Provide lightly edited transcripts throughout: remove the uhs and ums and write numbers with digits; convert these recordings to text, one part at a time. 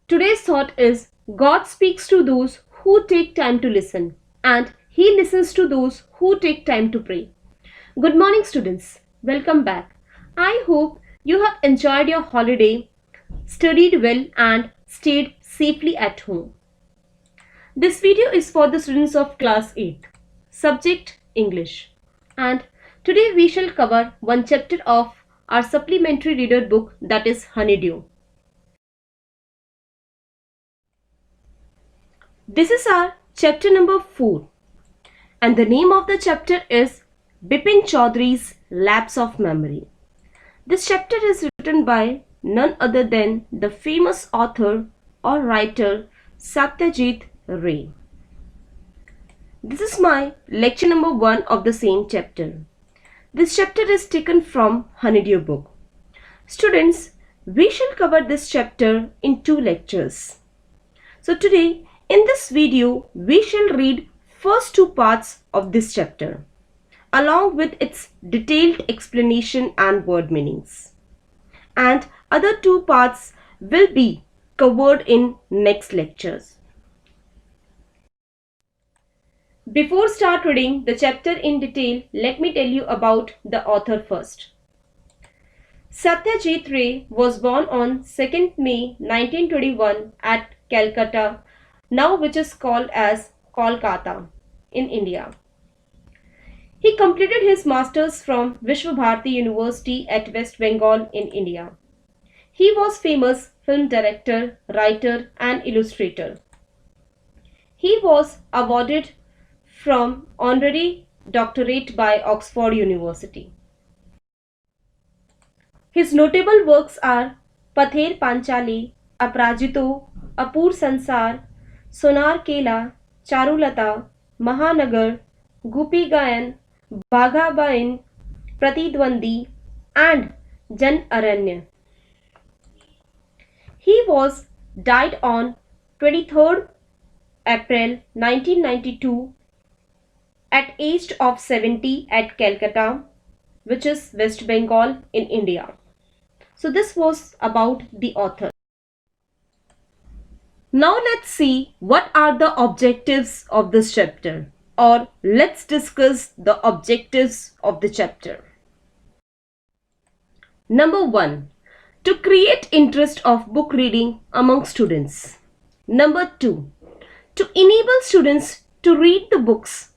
Today's thought is God speaks to those who take time to listen, and He listens to those who take time to pray. Good morning, students. Welcome back. I hope you have enjoyed your holiday, studied well, and stayed safely at home. This video is for the students of class 8, subject English. And today we shall cover one chapter of our supplementary reader book, that is Honeydew. This is our chapter number 4, and the name of the chapter is Bepin Choudhary's Lapse of Memory. This chapter is written by none other than the famous author or writer Satyajit Ray. This is my lecture number 1 of the same chapter. This chapter is taken from Honeydew book. Students, we shall cover this chapter in 2 lectures. So today, in this video, we shall read first 2 parts of this chapter, along with its detailed explanation and word meanings. And other 2 parts will be covered in next lectures. Before start reading the chapter in detail, let me tell you about the author first. Satyajit Ray was born on 2nd May 1921 at Calcutta, now which is called as Kolkata, in India. He completed his masters from Vishwa Bharati University at West Bengal in India. He was famous film director, writer and illustrator. He was awarded from honorary doctorate by Oxford University. His notable works are Pather Panchali, Aprajito, Apur Sansar, Sonar Kela, Charulata, Mahanagar, Gupi Gayan, Bhagha Bain, Pratidwandi and Jan Aranya. He was died on 23rd April 1992 at age of 70 at Calcutta, which is West Bengal in India. So this was about the author. Now let's see what are the objectives of this chapter, or let's discuss the objectives of the chapter. Number 1. To create interest of book reading among students. Number 2. To enable students to read the books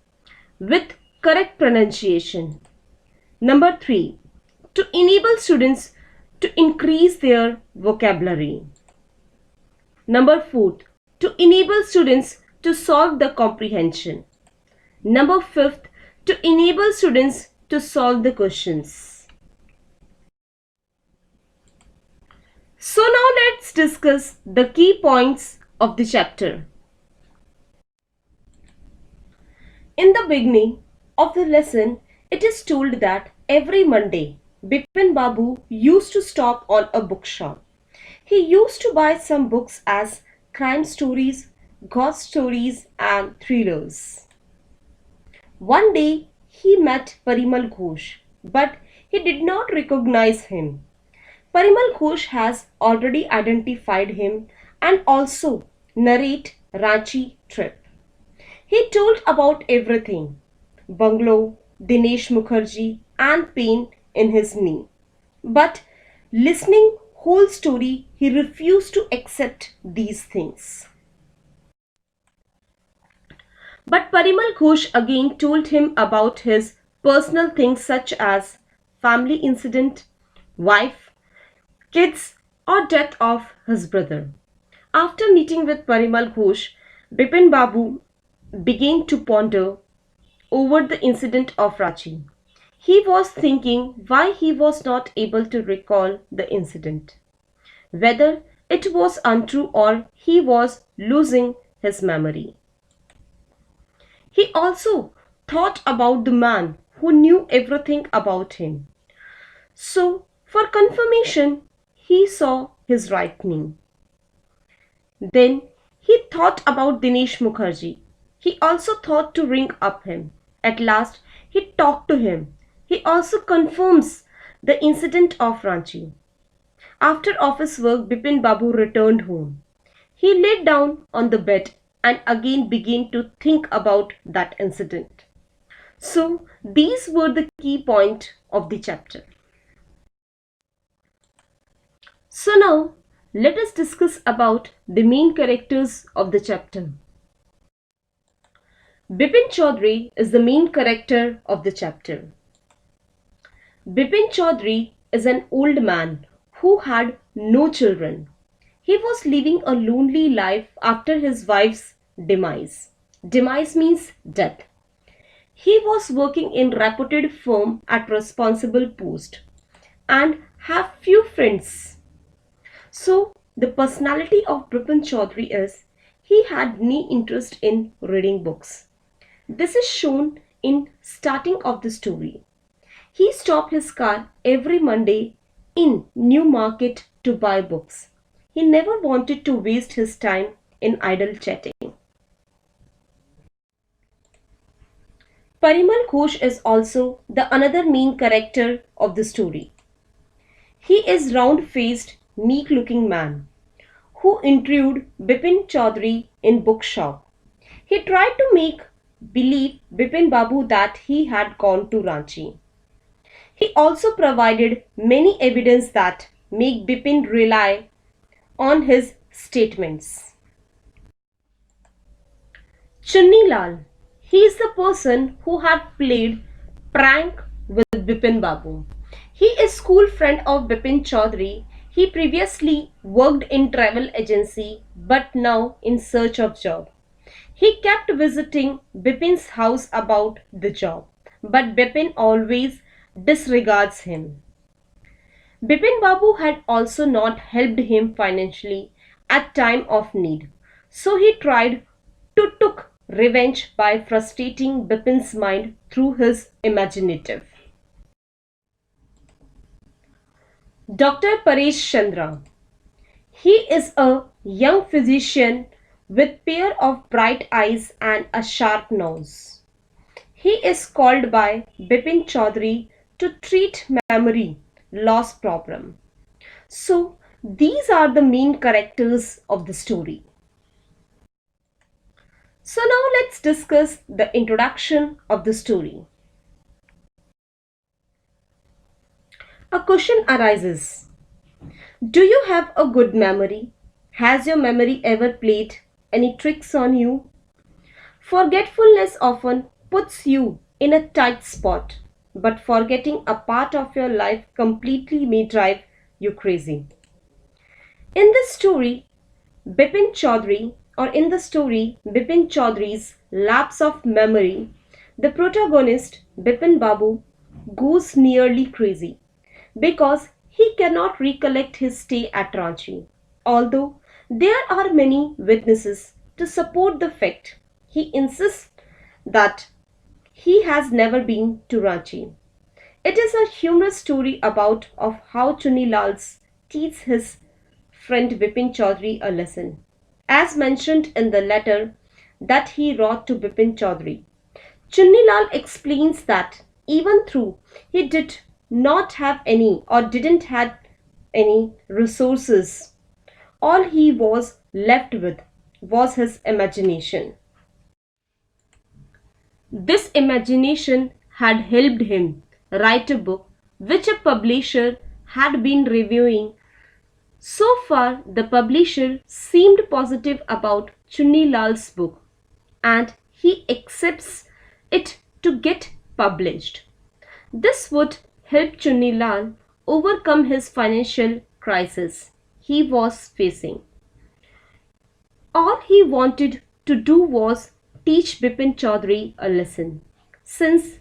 with correct pronunciation. Number 3. To enable students to increase their vocabulary. Number 4. To enable students to solve the comprehension. Number 5. To enable students to solve the questions. So now let's discuss the key points of the chapter. In the beginning of the lesson, it is told that every Monday, Bepin Babu used to stop on a bookshop. He used to buy some books as crime stories, ghost stories and thrillers. One day, he met Parimal Ghosh, but he did not recognize him. Parimal Ghosh has already identified him and also narrate Ranchi trip. He told about everything, bungalow, Dinesh Mukherjee and pain in his knee. But listening whole story, he refused to accept these things. But Parimal Ghosh again told him about his personal things such as family incident, wife, kids or death of his brother. After meeting with Parimal Ghosh, Bepin Babu began to ponder over the incident of Ranchi. He was thinking why he was not able to recall the incident, whether it was untrue or he was losing his memory. He also thought about the man who knew everything about him. So, for confirmation, he saw his right knee. Then he thought about Dinesh Mukherjee. He also thought to ring up him. At last, he talked to him. He also confirms the incident of Ranchi. After office work, Bepin Babu returned home. He lay down on the bed and again began to think about that incident. So, these were the key points of the chapter. So now, let us discuss about the main characters of the chapter. Bepin Choudhary is the main character of the chapter. Bepin Choudhary is an old man who had no children. He was living a lonely life after his wife's demise. Demise means death. He was working in reputed firm at responsible post and have few friends. So the personality of Bepin Choudhary is he had no interest in reading books. This is shown in starting of the story. He stopped his car every Monday in New Market to buy books. He never wanted to waste his time in idle chatting. Parimal Ghosh is also the another main character of the story. He is round-faced, meek-looking man who intruded Bepin Choudhary in bookshop. He tried to make believe Bipin Babu that he had gone to Ranchi. He also provided many evidence that make Bipin rely on his statements. Chunni Lal. He is the person who had played prank with Bipin Babu. He is school friend of Bepin Choudhary. He previously worked in travel agency but now in search of job. He kept visiting Bipin's house about the job, but Bipin always disregards him. Bipin Babu had also not helped him financially at time of need, so he tried to took revenge by frustrating Bipin's mind through his imaginative. Dr. Paresh Chandra. He is a young physician with pair of bright eyes and a sharp nose. He is called by Bepin Choudhary to treat memory loss problem. So these are the main characters of the story. So now let's discuss the introduction of the story. A question arises. Do you have a good memory? Has your memory ever played any tricks on you? Forgetfulness often puts you in a tight spot, but forgetting a part of your life completely may drive you crazy. In this story, Bepin Choudhary, or in the story Bepin Choudhary's Lapse of Memory, the protagonist Bipin Babu goes nearly crazy because he cannot recollect his stay at Ranchi. Although there are many witnesses to support the fact, he insists that he has never been to Ranchi. It is a humorous story about of how Chunni Lal's teaches his friend Bipin Choudhary a lesson. As mentioned in the letter that he wrote to Bipin Choudhary, Chunni Lal explains that even though he did not have any or didn't have any resources, all he was left with was his imagination. This imagination had helped him write a book which a publisher had been reviewing. So far, the publisher seemed positive about Chunni Lal's book and he accepts it to get published. This would help Chunni Lal overcome his financial crisis he was facing. All he wanted to do was teach Bipin Choudhary a lesson. Since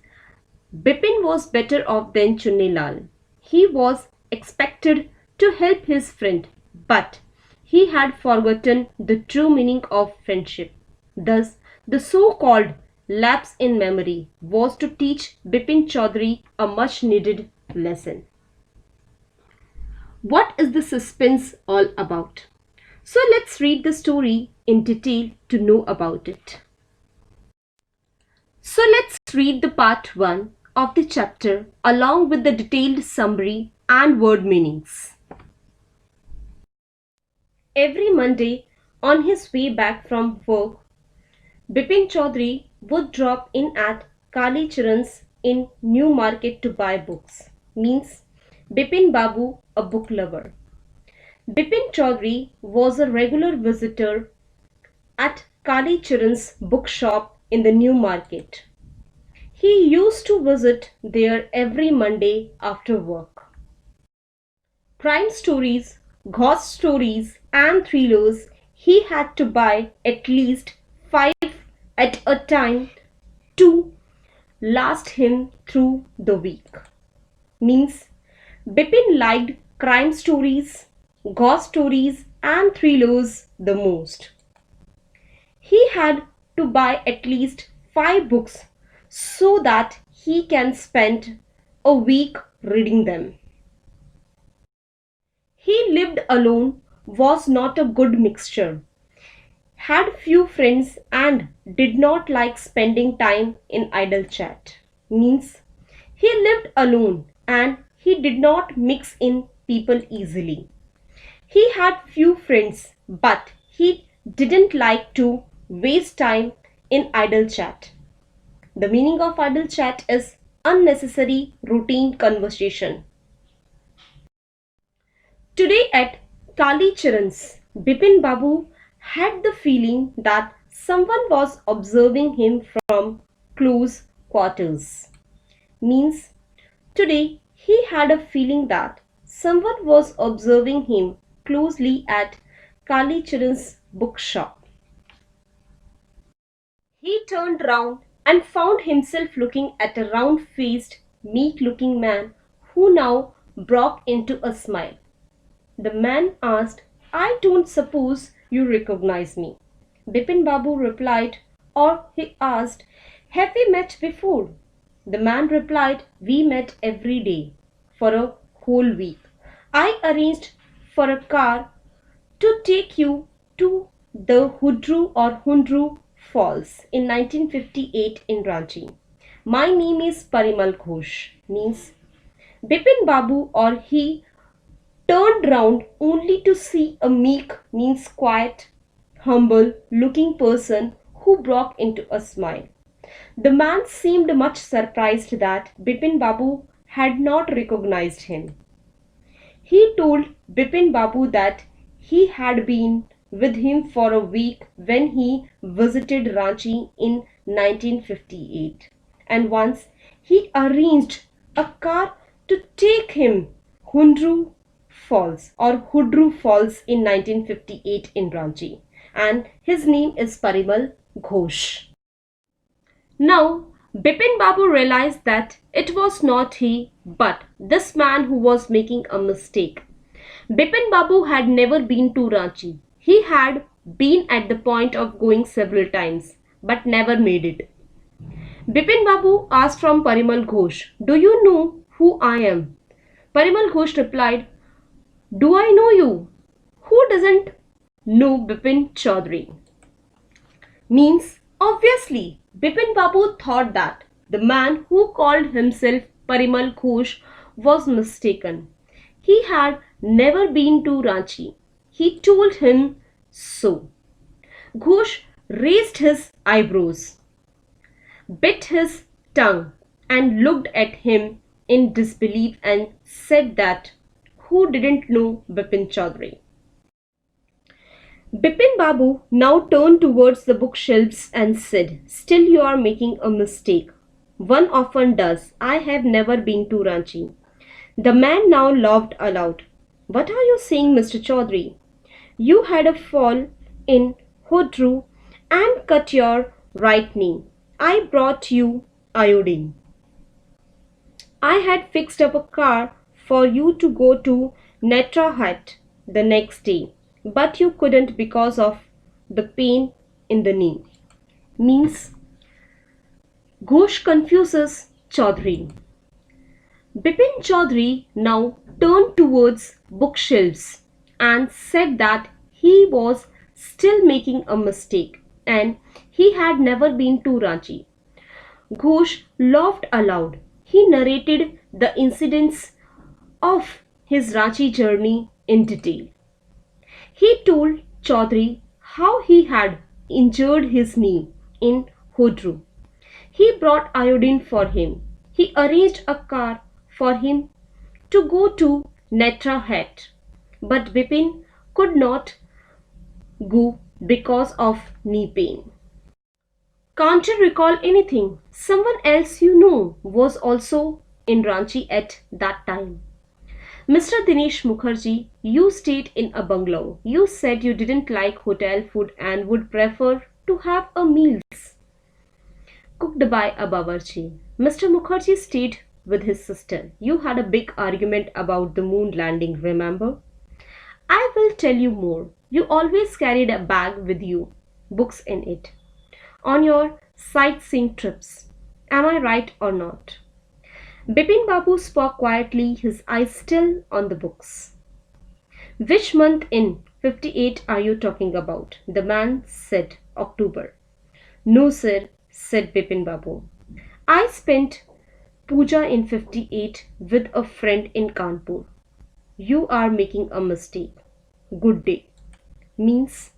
Bipin was better off than Chunni Lal, he was expected to help his friend, but he had forgotten the true meaning of friendship. Thus, the so-called lapse in memory was to teach Bipin Choudhary a much-needed lesson. What is the suspense all about? So let's read the story in detail to know about it. So let's read the part 1 of the chapter along with the detailed summary and word meanings. Every Monday On his way back from work, Bipin Chaudhary would drop in at Kali Charan's in New Market to buy books. Means Bipin Babu, a book lover. Bipin Chaudhary was a regular visitor at Kali Charan's bookshop in the New Market. He used to visit there every Monday after work. Crime stories, ghost stories, and thrillers, he had to buy at least 5 at a time to last him through the week. Means Bipin liked crime stories, ghost stories, and thrillers the most. He had to buy at least 5 books so that he can spend a week reading them. He lived alone was not a good mixture, had few friends and did not like spending time in idle chat. Means he lived alone and he did not mix in people easily. He had few friends but he didn't like to waste time in idle chat. The meaning of idle chat is unnecessary routine conversation. Today at Kali Charan's, Bipin Babu had the feeling that someone was observing him from close quarters. Means today he had a feeling that someone was observing him closely at Kali Charan's bookshop. He turned round and found himself looking at a round-faced, meek-looking man who now broke into a smile. The man asked, "I don't suppose you recognize me." Bipin Babu replied, or he asked, "Have we met before?" The man replied, "We met every day for a whole week. I arranged for a car to take you to the Hundru Falls in 1958 in Ranchi. My name is Parimal Ghosh." Means Bipin Babu or he turned round only to see a meek means quiet, humble looking person who broke into a smile. The man seemed much surprised that Bipin Babu had not recognized him. He told Bipin Babu that he had been with him for a week when he visited Ranchi in 1958, and once he arranged a car to take him Hundru Falls in 1958 in Ranchi, and his name is Parimal Ghosh. Now, Bipin Babu realized that it was not he, but this man who was making a mistake. Bipin Babu had never been to Ranchi. He had been at the point of going several times, but never made it. Bipin Babu asked from Parimal Ghosh, "Do you know who I am?" Parimal Ghosh replied, "Do I know you? Who doesn't know Bipin Chaudhary?" Means, obviously, Bipin Babu thought that the man who called himself Parimal Ghosh was mistaken. He had never been to Ranchi. He told him so. Ghosh raised his eyebrows, bit his tongue, and looked at him in disbelief and said that who didn't know Bipin Chaudhary. Bipin Babu now turned towards the bookshelves and said, "Still you are making a mistake. One often does. I have never been to Ranchi." The man now laughed aloud. "What are you saying, Mr. Chaudhary? You had a fall in Hundru and cut your right knee. I brought you iodine. I had fixed up a car for you to go to Netrahat the next day, but you couldn't because of the pain in the knee." Means Ghosh confuses Chaudhary. Bipin Chaudhary now turned towards bookshelves and said that he was still making a mistake and he had never been to Ranchi. Ghosh laughed aloud. He narrated the incidents of his Ranchi journey in detail. He told Chaudhary how he had injured his knee in Hodru. He brought iodine for him. He arranged a car for him to go to Netrahat. But Bipin could not go because of knee pain. Can't you recall anything? Someone else you know was also in Ranchi at that time. Mr. Dinesh Mukherjee, you stayed in a bungalow. You said you didn't like hotel food and would prefer to have a meals cooked by a bawarchi. Mr. Mukherjee stayed with his sister. You had a big argument about the moon landing, remember? I will tell you more. You always carried a bag with you, books in it, on your sightseeing trips. Am I right or not? Bipin Babu spoke quietly, his eyes still on the books. Which month in 58 are you talking about? The man said October. No, sir, said Bipin Babu. I spent puja in 58 with a friend in Kanpur. You are making a mistake. Good day. Means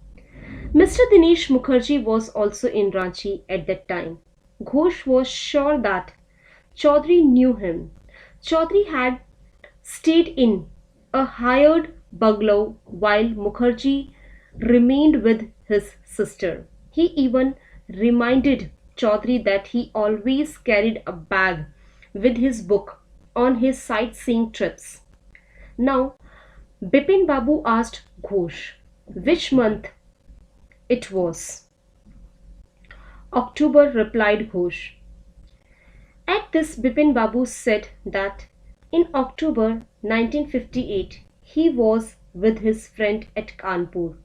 Mr. Dinesh Mukherjee was also in Ranchi at that time. Ghosh was sure that Choudhary knew him. Choudhary had stayed in a hired bungalow while Mukherjee remained with his sister. He even reminded Choudhary that he always carried a bag with his book on his sightseeing trips. Now, Bipin Babu asked Ghosh which month it was. October, replied Ghosh. At this, Bipin Babu said that in October 1958 he was with his friend at Kanpur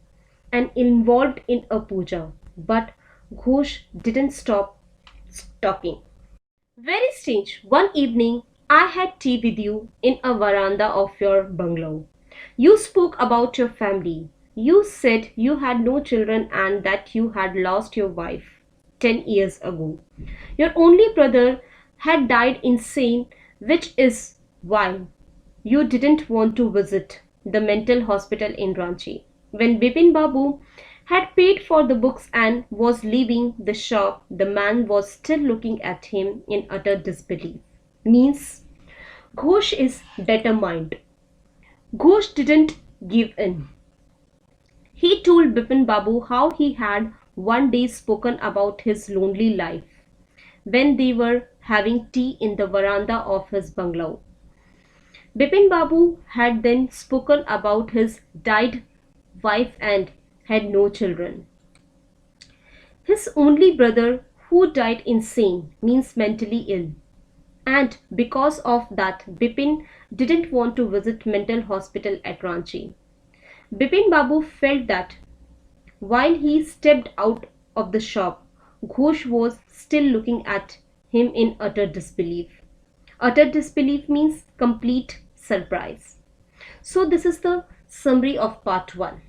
and involved in a puja, but Ghosh didn't stop talking. Very strange. One evening I had tea with you in a veranda of your bungalow. You spoke about your family. You said you had no children and that you had lost your wife 10 years ago. Your only brother had died insane, which is why you didn't want to visit the mental hospital in Ranchi. When Bipin Babu had paid for the books and was leaving the shop, the man was still looking at him in utter disbelief. Means Ghosh is determined. Ghosh didn't give in. He told Bipin Babu how he had one day spoken about his lonely life when they were having tea in the veranda of his bungalow. Bipin Babu had then spoken about his died wife and had no children. His only brother, who died insane, means mentally ill. And because of that, Bipin didn't want to visit mental hospital at Ranchi. Bipin Babu felt that while he stepped out of the shop, Ghosh was still looking at him in utter disbelief. Utter disbelief means complete surprise. So this is the summary of part 1.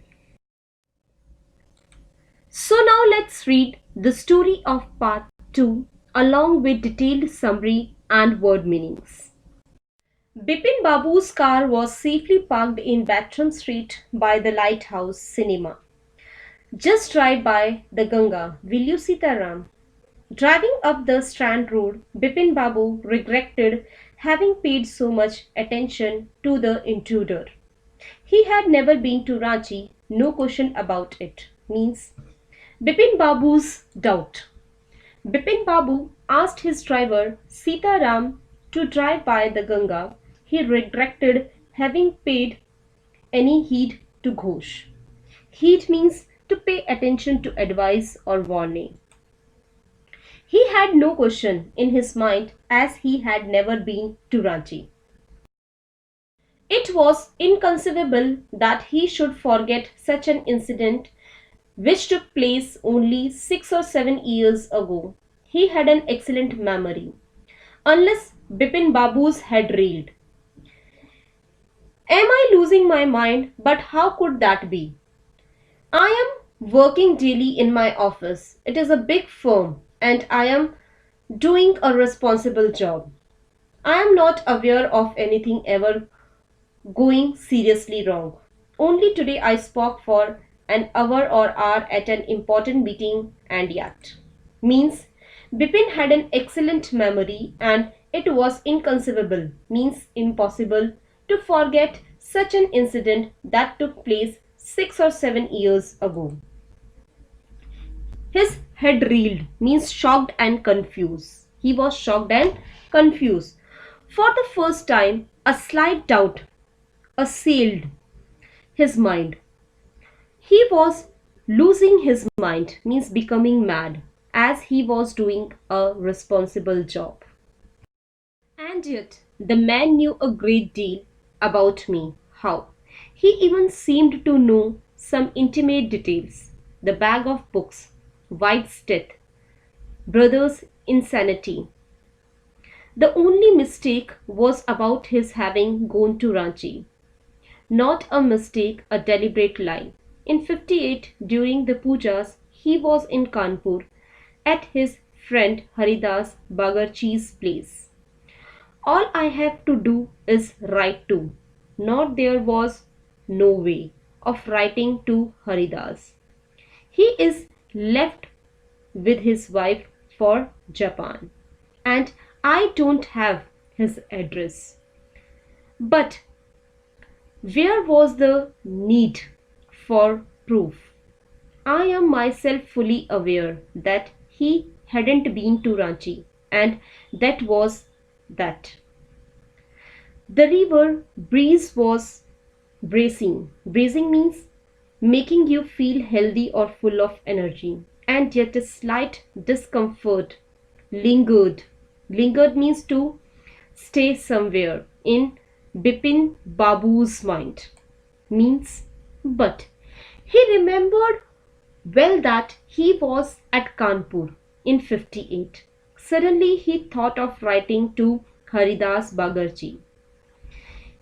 So now let's read the story of part 2 along with detailed summary and word meanings. Bipin Babu's car was safely parked in Batron Street by the Lighthouse Cinema. Just drive by the Ganga, will you, Sitaram? Driving up the Strand Road, Bipin Babu regretted having paid so much attention to the intruder. He had never been to Ranchi, no question about it. Means Bipin Babu's doubt. Bipin Babu asked his driver Sitaram to drive by the Ganga. He regretted having paid any heed to Ghosh. Heed means to pay attention to advice or warning. He had no question in his mind as he had never been to Ranchi. It was inconceivable that he should forget such an incident which took place only 6 or 7 years ago. He had an excellent memory, unless Bipin Babu's head reeled. Am I losing my mind? But how could that be? I am working daily in my office. It is a big firm and I am doing a responsible job. I am not aware of anything ever going seriously wrong. Only today I spoke for an hour or hour at an important meeting and yet. Means Bipin had an excellent memory and it was inconceivable, means impossible, to forget such an incident that took place 6 or 7 years ago. His head reeled, means shocked and confused. He was shocked and confused. For the first time, a slight doubt assailed his mind. He was losing his mind, means becoming mad, as he was doing a responsible job. And yet, the man knew a great deal about me. How? He even seemed to know some intimate details. The bag of books, White's death, brother's insanity. The only mistake was about his having gone to Ranchi. Not a mistake, a deliberate lie. In 58, during the pujas, he was in Kanpur at his friend Haridas Bagarchi's place. All I have to do is write to. Not there was no way of writing to Haridas. He is left with his wife for Japan, and I don't have his address. But where was the need for proof? I am myself fully aware that he hadn't been to Ranchi, and that was that. The river breeze was bracing. Bracing means making you feel healthy or full of energy, and yet a slight discomfort lingered. Lingered means to stay somewhere in Bipin Babu's mind. Means, but he remembered well that he was at Kanpur in 58. Suddenly he thought of writing to Haridas Bagarchi,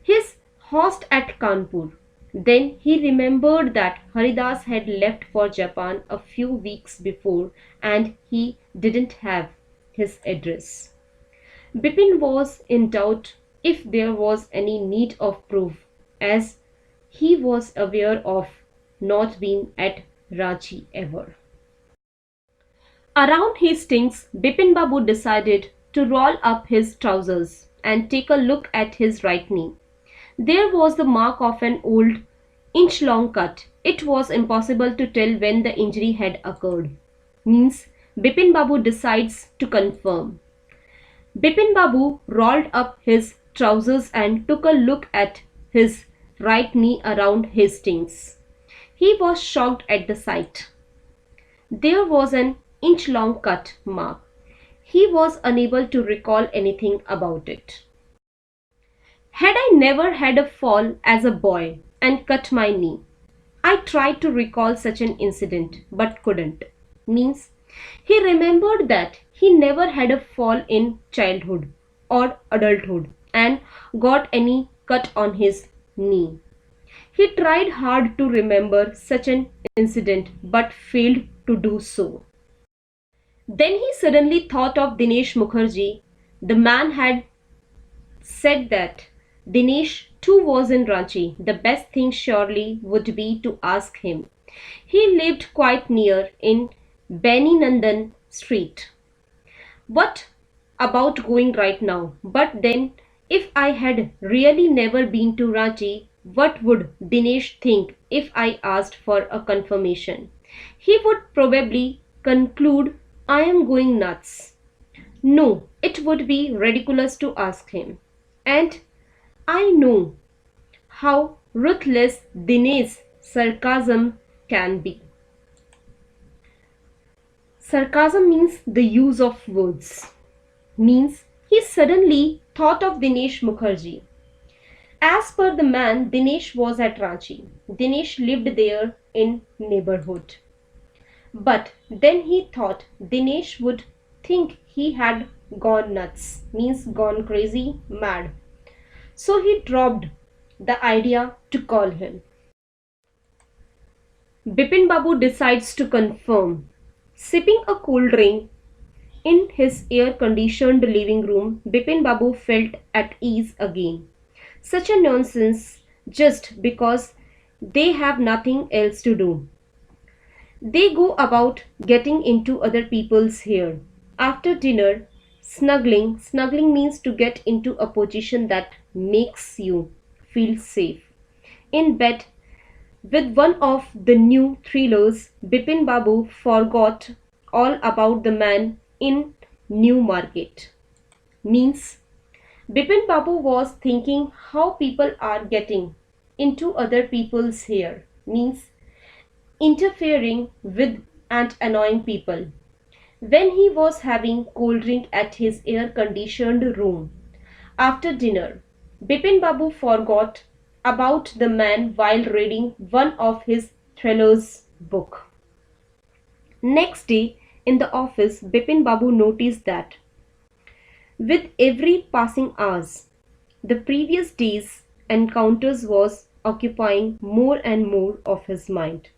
his host at Kanpur. Then he remembered that Haridas had left for Japan a few weeks before and he didn't have his address. Bipin was in doubt if there was any need of proof, as he was aware of not being at Ranchi ever. Around Hastings, Bipin Babu decided to roll up his trousers and take a look at his right knee. There was the mark of an old inch-long cut. It was impossible to tell when the injury had occurred. Means Bipin Babu decides to confirm. Bipin Babu rolled up his trousers and took a look at his right knee around Hastings. He was shocked at the sight. There was an inch-long cut mark. He was unable to recall anything about it. Had I never had a fall as a boy and cut my knee? I tried to recall such an incident but couldn't. Means he remembered that he never had a fall in childhood or adulthood and got any cut on his knee. He tried hard to remember such an incident but failed to do so. Then he suddenly thought of Dinesh Mukherjee. The man had said that Dinesh too was in Ranchi. The best thing surely would be to ask him. He lived quite near in Beni Nandan Street. What about going right now? But then, if I had really never been to Ranchi, what would Dinesh think if I asked for a confirmation? He would probably conclude I am going nuts. No, it would be ridiculous to ask him. And I know how ruthless Dinesh's sarcasm can be. Sarcasm means the use of words. Means he suddenly thought of Dinesh Mukherjee. As per the man, Dinesh was at Ranchi. Dinesh lived there in neighborhood. But then he thought Dinesh would think he had gone nuts, means gone crazy, mad. So he dropped the idea to call him. Bipin Babu decides to confirm. Sipping a cool drink in his air-conditioned living room, Bipin Babu felt at ease again. Such a nonsense just because They have nothing else to do. They go about getting into other people's hair. After dinner, snuggling means to get into a position that makes you feel safe. In bed with one of the new thrillers, Bipin Babu forgot all about the man in New Market. Means Bipin Babu was thinking how people are getting into other people's hair. Means interfering with and annoying people. When he was having cold drink at his air-conditioned room after dinner, Bipin Babu forgot about the man while reading one of his thrillers book. Next day in the office, Bipin Babu noticed that with every passing hours, the previous day's encounters was occupying more and more of his mind.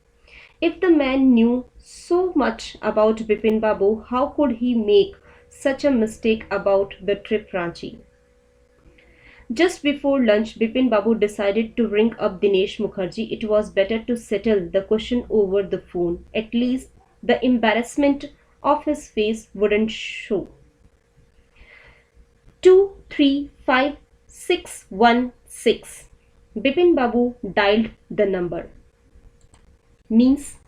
If the man knew so much about Bipin Babu, how could he make such a mistake about the trip Ranchi? Just before lunch, Bipin Babu decided to ring up Dinesh Mukherjee. It was better to settle the question over the phone. At least the embarrassment of his face wouldn't show. 235616. Bipin Babu dialed the number. Means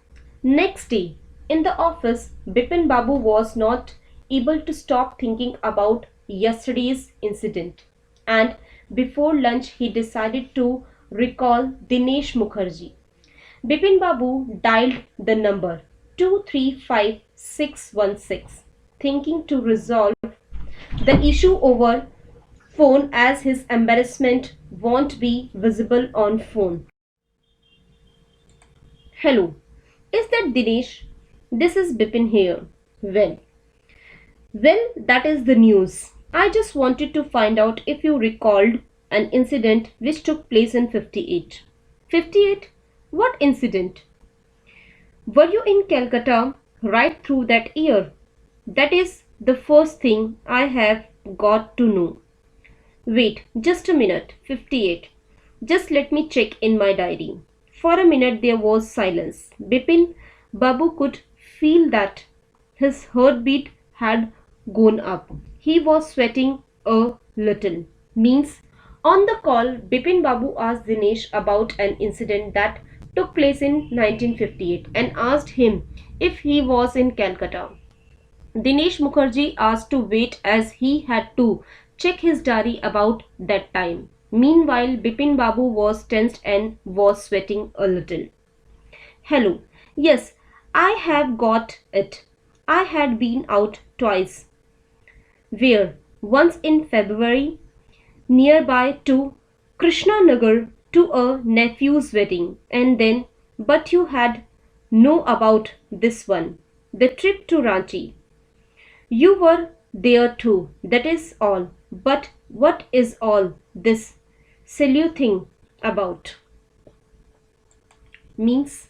next day in the office, Bipin Babu was not able to stop thinking about yesterday's incident, and before lunch he decided to recall Dinesh Mukherjee. Bipin Babu dialed the number 235616, thinking to resolve the issue over phone as his embarrassment won't be visible on phone. Hello, is that Dinesh? This is Bipin here. Well, that is the news. I just wanted to find out if you recalled an incident which took place in 58. 58? What incident? Were you in Calcutta right through that year? That is the first thing I have got to know. Wait, just a minute. 58. Just let me check in my diary. For a minute there was silence. Bipin Babu could feel that his heartbeat had gone up. He was sweating a little. Means on the call, Bipin Babu asked Dinesh about an incident that took place in 1958 and asked him if he was in Calcutta. Dinesh Mukherjee asked to wait as he had to check his diary about that time. Meanwhile, Bipin Babu was tensed and was sweating a little. Hello. Yes, I have got it. I had been out twice. Where? Once in February, nearby to Krishnanagar to a nephew's wedding, and then, but you had know about this one, the trip to Ranchi. You were there too, that is all. But what is all this silly thing about? Means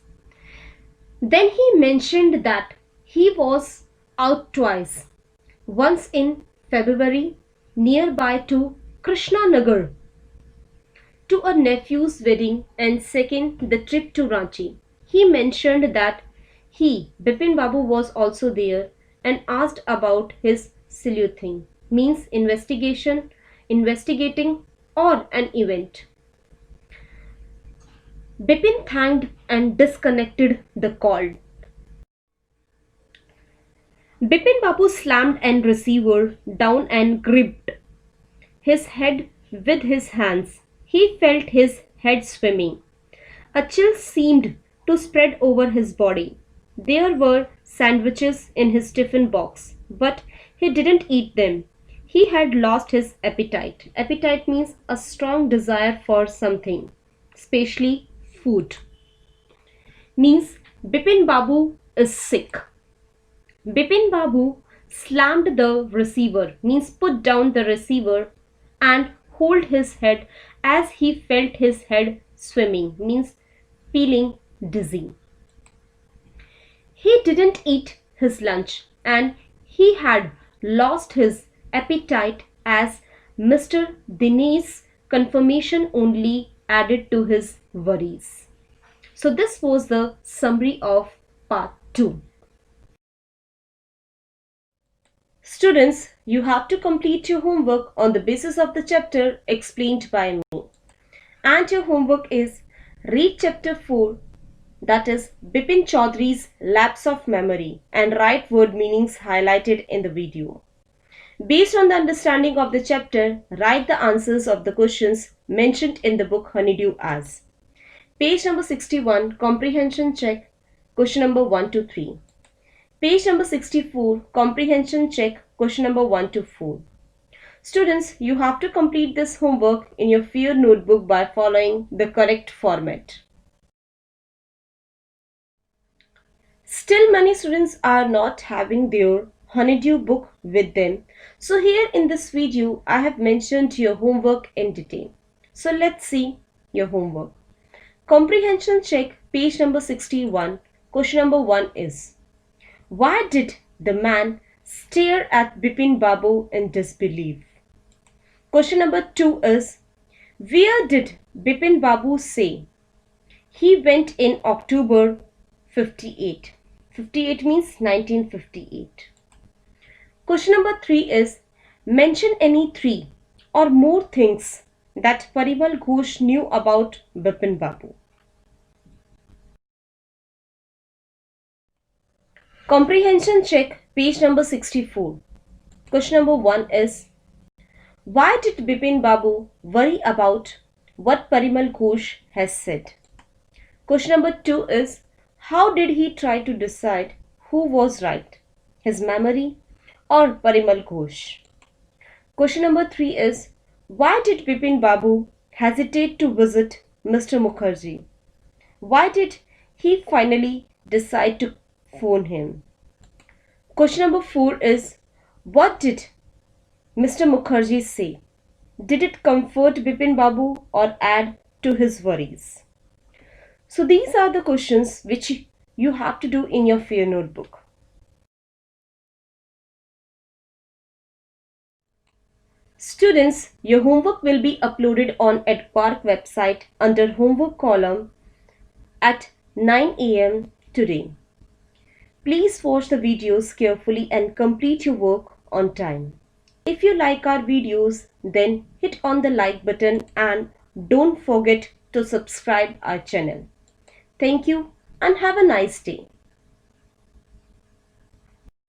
then he mentioned that he was out twice, once in February nearby to Krishnanagar to a nephew's wedding, and second the trip to Ranchi. He mentioned that he, Bipin Babu, was also there and asked about his silly thing. Means investigating or an event. Bipin thanked and disconnected the call. Bipin Babu slammed an receiver down and gripped his head with his hands. He felt his head swimming. A chill seemed to spread over his body. There were sandwiches in his tiffin box, but he didn't eat them. He had lost his appetite. Appetite means a strong desire for something, especially food. Means Bipin Babu is sick. Bipin Babu slammed the receiver, means put down the receiver and hold his head as he felt his head swimming, means feeling dizzy. He didn't eat his lunch and he had lost his appetite as Mr. Dinesh's confirmation only added to his worries. So this was the summary of part 2. Students, you have to complete your homework on the basis of the chapter explained by me. And your homework is read chapter 4, that is Bepin Choudhary's Lapse of Memory, and write word meanings highlighted in the video. Based on the understanding of the chapter, write the answers of the questions mentioned in the book Honeydew as page number 61, comprehension check, question number 1 to 3. Page number 64, comprehension check, question number 1 to 4. Students, you have to complete this homework in your fair notebook by following the correct format. Still, many students are not having their Honeydew book with them. So here in this video, I have mentioned your homework in detail. So let's see your homework. Comprehension check, page number 61, question number 1 is, why did the man stare at Bepin Babu in disbelief? Question number 2 is, where did Bepin Babu say he went in October 58? 58 means 1958. Question number 3 is, mention any 3 or more things that Parimal Ghosh knew about Bepin Babu. Comprehension check, page number 64. Question number 1 is, why did Bepin Babu worry about what Parimal Ghosh has said? Question number 2 is, how did he try to decide who was right, his memory or Parimal Ghosh? Question number 3 is, why did Bepin Babu hesitate to visit Mr. Mukherjee? Why did he finally decide to phone him? Question number 4 is, what did Mr. Mukherjee say? Did it comfort Bepin Babu or add to his worries? So these are the questions which you have to do in your fair notebook. Students, your homework will be uploaded on EdPark website under homework column at 9 a.m. today. Please watch the videos carefully and complete your work on time. If you like our videos, then hit on the like button and don't forget to subscribe our channel. Thank you and have a nice day.